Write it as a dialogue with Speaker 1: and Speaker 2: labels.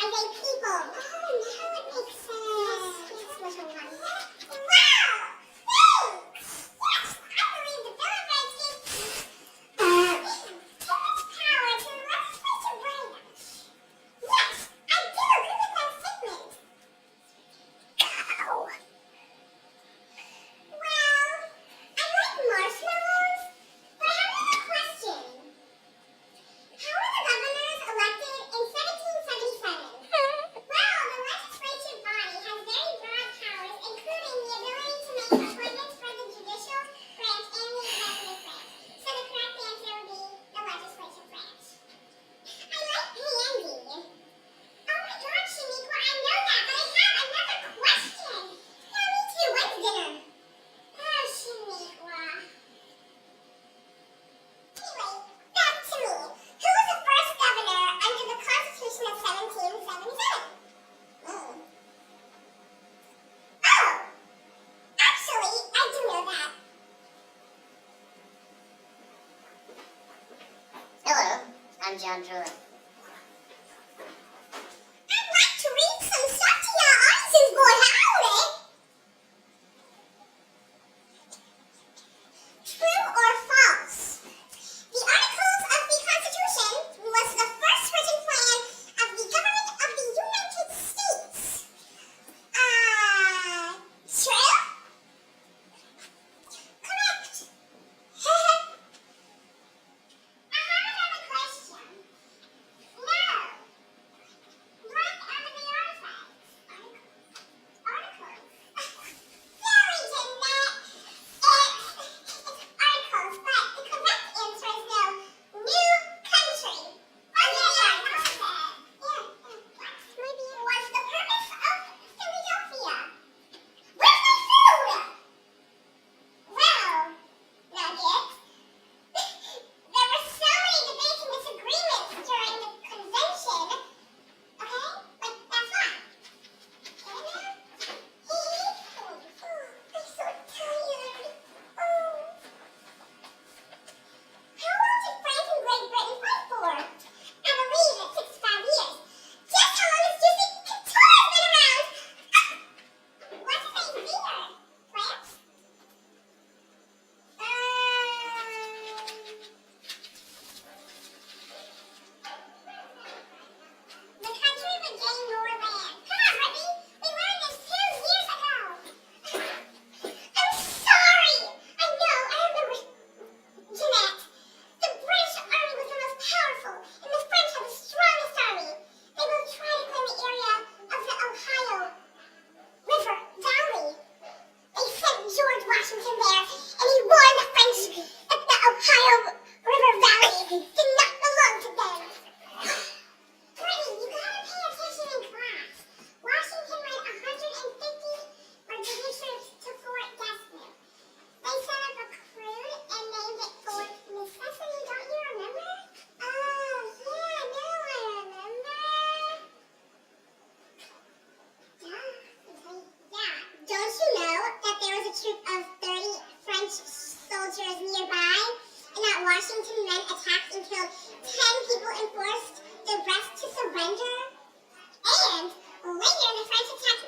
Speaker 1: Are they people? Oh, now it makes sense. Yes, little one. Wow! Thanks! Yes, I believe the Bill of Rights gives its power to the legislature branch. Yes, I do agree with that statement. Ow. Well, I like marshmallows, but I have a question. How were the governors elected in 1777? Well, the legislative body has very broad powers, including the ability to make appointments for the judicial branch and the executive branch. So the correct answer would be the legislative branch. I like candy. Oh my God, Shaniqua, I know that, but I have another question. Yeah, me too. When's dinner? Oh, Shaniqua. Anyway, back to me. Who was the first governor under the Constitution of 1777? Oh, actually, I do know that.
Speaker 2: Hello, I'm John Drury.
Speaker 1: I'd like to read some stuff to your audiences, boy. Howdy. True or false? The Articles of the Constitution was the first written plan of the government of the United States. True? Correct. I have another question. No. What are the artifacts? Articles. Silly, Jeanette. It's articles, but the correct answer is no. New country. Oh, yeah. Maybe it was the purpose of Philadelphia. Where's my food? Well, Nugget. There were so many debates and disagreements during the convention. Okay? But that's why. Get it now? I'm so tired. Oh. How long did France and Great Britain fight for? I believe it's 65 years. Just how long has Disney Victoria's been around? What's his name here? France? The country would gain more land. Come on, Brittany. We learned this 2 years ago. I'm sorry. I know. I remember. Jeanette, the British army was the most powerful, and the French had the strongest army. They both tried to claim the area of the Ohio River Valley. They sent George Washington there, and he warned the French that the Ohio River Valley did not belong to them. Brittany, you gotta pay attention in class. Washington led 150 Virginia troops to Fort Gaston. They set up a crude and named it Fort Necessity, don't you remember? Oh, yeah, now I remember. Yeah. Don't you know that there was a troop of 30 French soldiers nearby, and that Washington then attacked and killed 10 people and forced the rest to surrender? And later, the French attacked